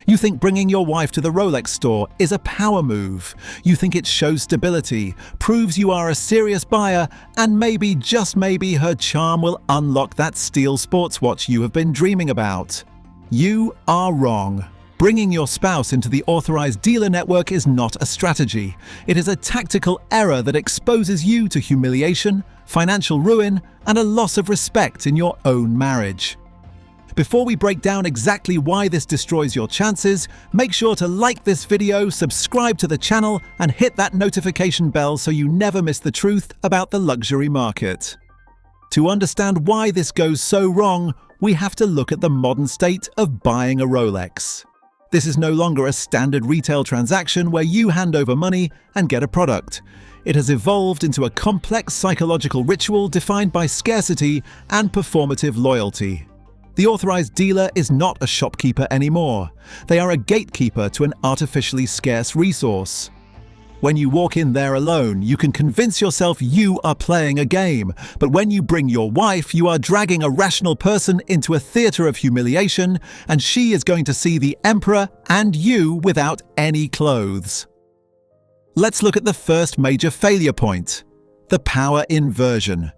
You think bringing your wife to the Rolex store is a power move. You think it shows stability, proves you are a serious buyer, and maybe, just maybe, her charm will unlock that steel sports watch you have been dreaming about. You are wrong. Bringing your spouse into the authorized dealer network is not a strategy. It is a tactical error that exposes you to humiliation, financial ruin, and a loss of respect in your own marriage. Before we break down exactly why this destroys your chances, make sure to like this video, subscribe to the channel, and hit that notification bell so you never miss the truth about the luxury market. To understand why this goes so wrong, we have to look at the modern state of buying a Rolex. This is no longer a standard retail transaction where you hand over money and get a product. It has evolved into a complex psychological ritual defined by scarcity and performative loyalty. The authorized dealer is not a shopkeeper anymore. They are a gatekeeper to an artificially scarce resource. When you walk in there alone, you can convince yourself you are playing a game. But when you bring your wife, you are dragging a rational person into a theater of humiliation, and she is going to see the emperor and you without any clothes. Let's look at the first major failure point: the power inversion.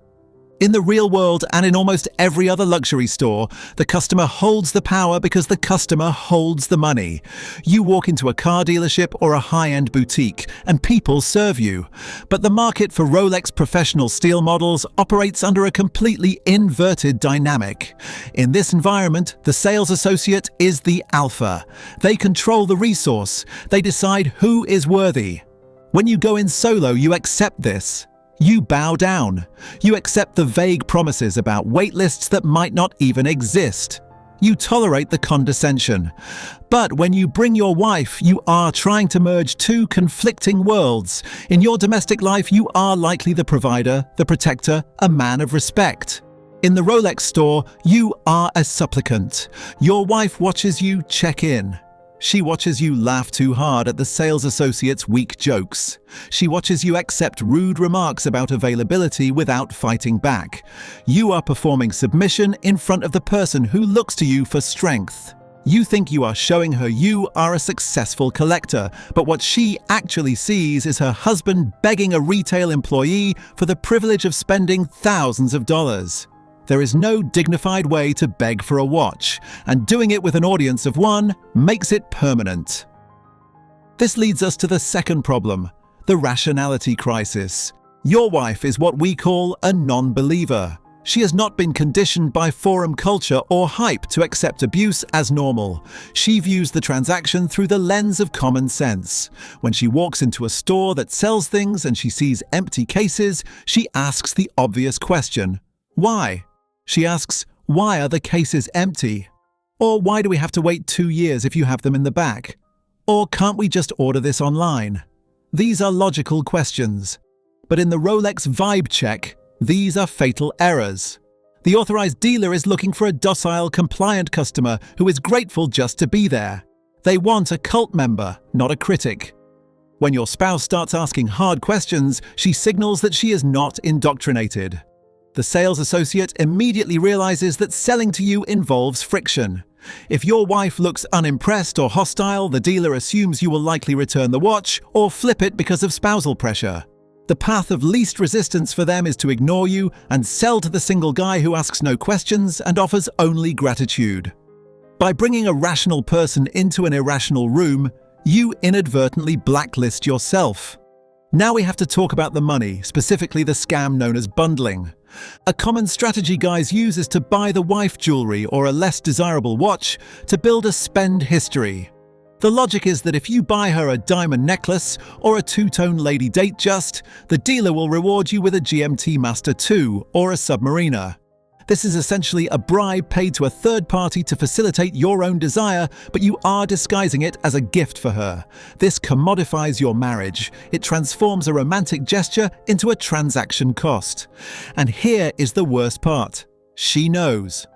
In the real world and in almost every other luxury store, the customer holds the power because the customer holds the money. You walk into a car dealership or a high-end boutique and people serve you. But the market for Rolex professional steel models operates under a completely inverted dynamic. In this environment, the sales associate is the alpha. They control the resource. They decide who is worthy. When you go in solo, you accept this. You bow down. You accept the vague promises about wait lists that might not even exist. You tolerate the condescension. But when you bring your wife, you are trying to merge two conflicting worlds. In your domestic life, you are likely the provider, the protector, a man of respect. In the Rolex store, you are a supplicant. Your wife watches you check in. She watches you laugh too hard at the sales associate's weak jokes. She watches you accept rude remarks about availability without fighting back. You are performing submission in front of the person who looks to you for strength. You think you are showing her you are a successful collector, but what she actually sees is her husband begging a retail employee for the privilege of spending thousands of dollars. There is no dignified way to beg for a watch, and doing it with an audience of one makes it permanent. This leads us to the second problem, the rationality crisis. Your wife is what we call a non-believer. She has not been conditioned by forum culture or hype to accept abuse as normal. She views the transaction through the lens of common sense. When she walks into a store that sells things and she sees empty cases, she asks the obvious question: why? She asks, why are the cases empty? Or why do we have to wait 2 years if you have them in the back? Or can't we just order this online? These are logical questions. But in the Rolex vibe check, these are fatal errors. The authorized dealer is looking for a docile, compliant customer who is grateful just to be there. They want a cult member, not a critic. When your spouse starts asking hard questions, she signals that she is not indoctrinated. The sales associate immediately realizes that selling to you involves friction. If your wife looks unimpressed or hostile, the dealer assumes you will likely return the watch or flip it because of spousal pressure. The path of least resistance for them is to ignore you and sell to the single guy who asks no questions and offers only gratitude. By bringing a rational person into an irrational room, you inadvertently blacklist yourself. Now we have to talk about the money, specifically the scam known as bundling. A common strategy guys use is to buy the wife jewelry or a less desirable watch to build a spend history. The logic is that if you buy her a diamond necklace or a two-tone Lady-Datejust, the dealer will reward you with a GMT Master 2 or a Submariner. This is essentially a bribe paid to a third party to facilitate your own desire, but you are disguising it as a gift for her. This commodifies your marriage. It transforms a romantic gesture into a transaction cost. And here is the worst part. She knows.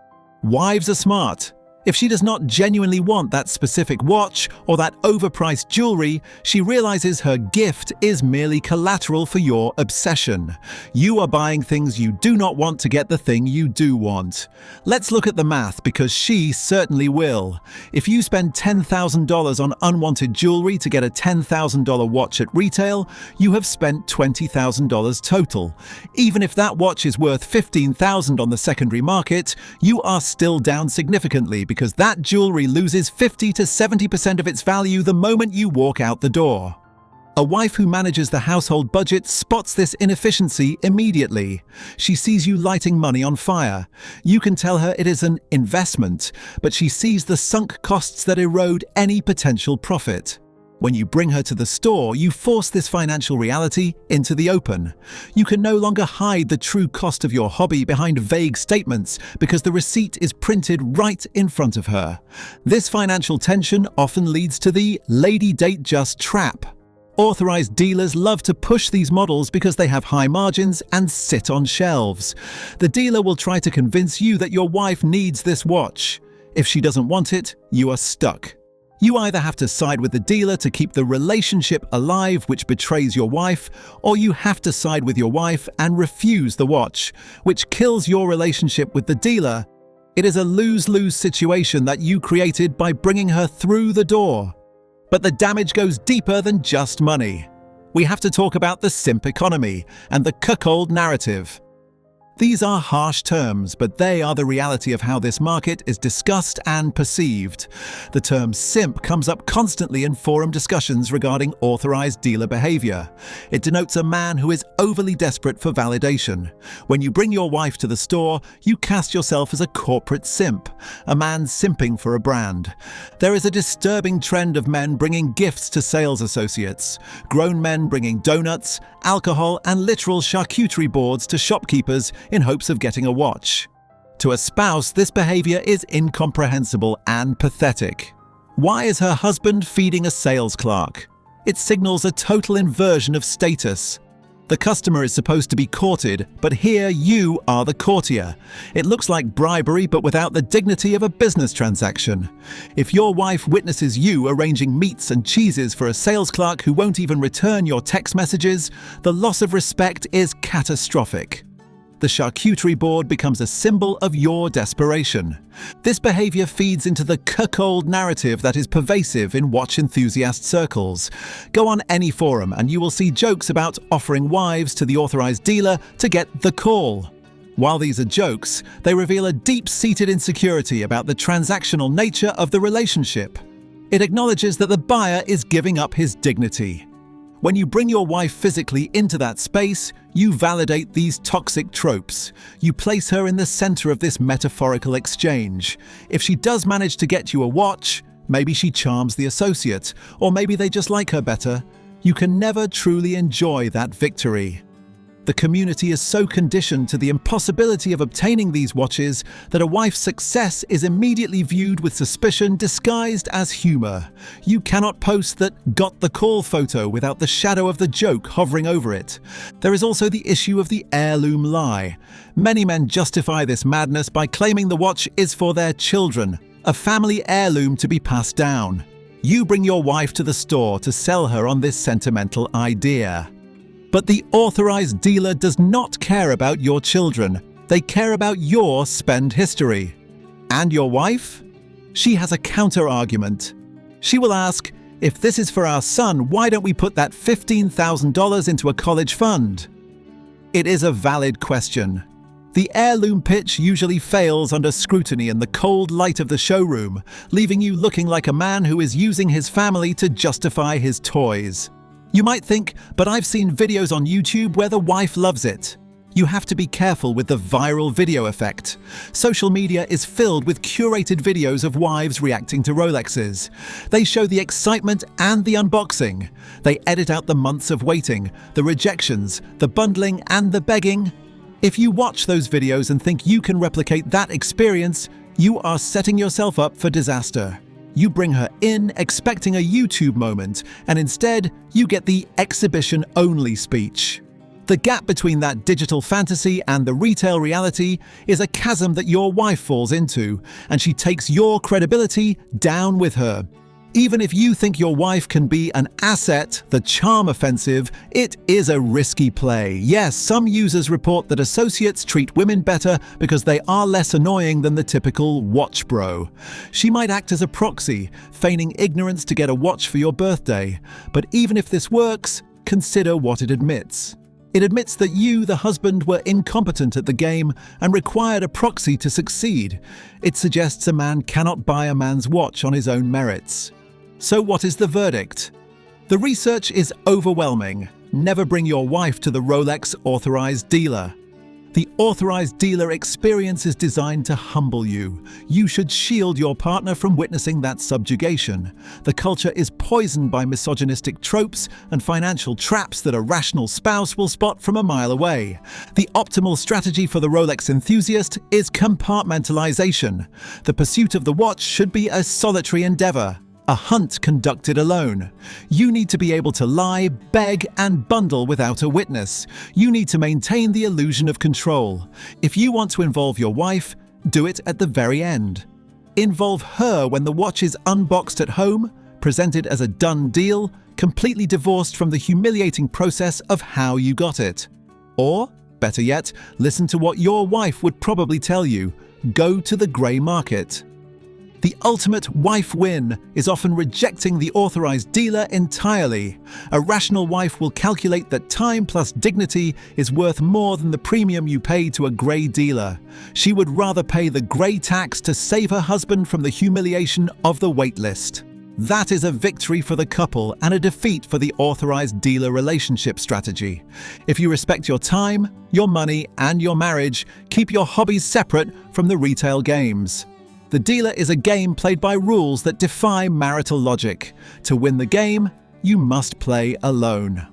Wives are smart. If she does not genuinely want that specific watch or that overpriced jewelry, she realizes her gift is merely collateral for your obsession. You are buying things you do not want to get the thing you do want. Let's look at the math, because she certainly will. If you spend $10,000 on unwanted jewelry to get a $10,000 watch at retail, you have spent $20,000 total. Even if that watch is worth $15,000 on the secondary market, you are still down significantly, because that jewelry loses 50 to 70% of its value the moment you walk out the door. A wife who manages the household budget spots this inefficiency immediately. She sees you lighting money on fire. You can tell her it is an investment, but she sees the sunk costs that erode any potential profit. When you bring her to the store, you force this financial reality into the open. You can no longer hide the true cost of your hobby behind vague statements, because the receipt is printed right in front of her. This financial tension often leads to the Lady-Datejust Trap. Authorized dealers love to push these models because they have high margins and sit on shelves. The dealer will try to convince you that your wife needs this watch. If she doesn't want it, you are stuck. You either have to side with the dealer to keep the relationship alive, which betrays your wife, or you have to side with your wife and refuse the watch, which kills your relationship with the dealer. It is a lose-lose situation that you created by bringing her through the door. But the damage goes deeper than just money. We have to talk about the simp economy and the cuckold narrative. These are harsh terms, but they are the reality of how this market is discussed and perceived. The term simp comes up constantly in forum discussions regarding authorized dealer behavior. It denotes a man who is overly desperate for validation. When you bring your wife to the store, you cast yourself as a corporate simp, a man simping for a brand. There is a disturbing trend of men bringing gifts to sales associates, grown men bringing donuts, alcohol, and literal charcuterie boards to shopkeepers in hopes of getting a watch. To a spouse, this behavior is incomprehensible and pathetic. Why is her husband feeding a sales clerk? It signals a total inversion of status. The customer is supposed to be courted, but here you are the courtier. It looks like bribery, but without the dignity of a business transaction. If your wife witnesses you arranging meats and cheeses for a sales clerk who won't even return your text messages, the loss of respect is catastrophic. The charcuterie board becomes a symbol of your desperation. This behavior feeds into the cuckold narrative that is pervasive in watch enthusiast circles. Go on any forum and you will see jokes about offering wives to the authorized dealer to get the call. While these are jokes, they reveal a deep-seated insecurity about the transactional nature of the relationship. It acknowledges that the buyer is giving up his dignity. When you bring your wife physically into that space, you validate these toxic tropes. You place her in the center of this metaphorical exchange. If she does manage to get you a watch, maybe she charms the associate, or maybe they just like her better. You can never truly enjoy that victory. The community is so conditioned to the impossibility of obtaining these watches that a wife's success is immediately viewed with suspicion disguised as humor. You cannot post that "got the call" photo without the shadow of the joke hovering over it. There is also the issue of the heirloom lie. Many men justify this madness by claiming the watch is for their children, a family heirloom to be passed down. You bring your wife to the store to sell her on this sentimental idea. But the authorized dealer does not care about your children. They care about your spend history. And your wife? She has a counter-argument. She will ask, if this is for our son, why don't we put that $15,000 into a college fund? It is a valid question. The heirloom pitch usually fails under scrutiny in the cold light of the showroom, leaving you looking like a man who is using his family to justify his toys. You might think, but I've seen videos on YouTube where the wife loves it. You have to be careful with the viral video effect. Social media is filled with curated videos of wives reacting to Rolexes. They show the excitement and the unboxing. They edit out the months of waiting, the rejections, the bundling, and the begging. If you watch those videos and think you can replicate that experience, you are setting yourself up for disaster. You bring her in expecting a YouTube moment, and instead, you get the exhibition-only speech. The gap between that digital fantasy and the retail reality is a chasm that your wife falls into, and she takes your credibility down with her. Even if you think your wife can be an asset, the charm offensive, it is a risky play. Yes, some users report that associates treat women better because they are less annoying than the typical watch bro. She might act as a proxy, feigning ignorance to get a watch for your birthday. But even if this works, consider what it admits. It admits that you, the husband, were incompetent at the game and required a proxy to succeed. It suggests a man cannot buy a man's watch on his own merits. So what is the verdict? The research is overwhelming. Never bring your wife to the Rolex authorized dealer. The authorized dealer experience is designed to humble you. You should shield your partner from witnessing that subjugation. The culture is poisoned by misogynistic tropes and financial traps that a rational spouse will spot from a mile away. The optimal strategy for the Rolex enthusiast is compartmentalization. The pursuit of the watch should be a solitary endeavor, a hunt conducted alone. You need to be able to lie, beg, and bundle without a witness. You need to maintain the illusion of control. If you want to involve your wife, do it at the very end. Involve her when the watch is unboxed at home, presented as a done deal, completely divorced from the humiliating process of how you got it. Or, better yet, listen to what your wife would probably tell you. Go to the grey market. The ultimate wife win is often rejecting the authorized dealer entirely. A rational wife will calculate that time plus dignity is worth more than the premium you pay to a grey dealer. She would rather pay the grey tax to save her husband from the humiliation of the waitlist. That is a victory for the couple and a defeat for the authorized dealer relationship strategy. If you respect your time, your money, and your marriage, keep your hobbies separate from the retail games. The dealer is a game played by rules that defy marital logic. To win the game, you must play alone.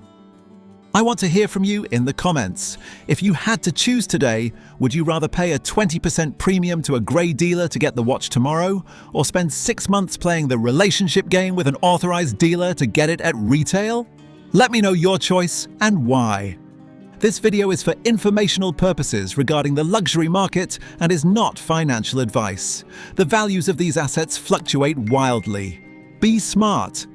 I want to hear from you in the comments. If you had to choose today, would you rather pay a 20% premium to a grey dealer to get the watch tomorrow, or spend 6 months playing the relationship game with an authorized dealer to get it at retail? Let me know your choice and why. This video is for informational purposes regarding the luxury market and is not financial advice. The values of these assets fluctuate wildly. Be smart.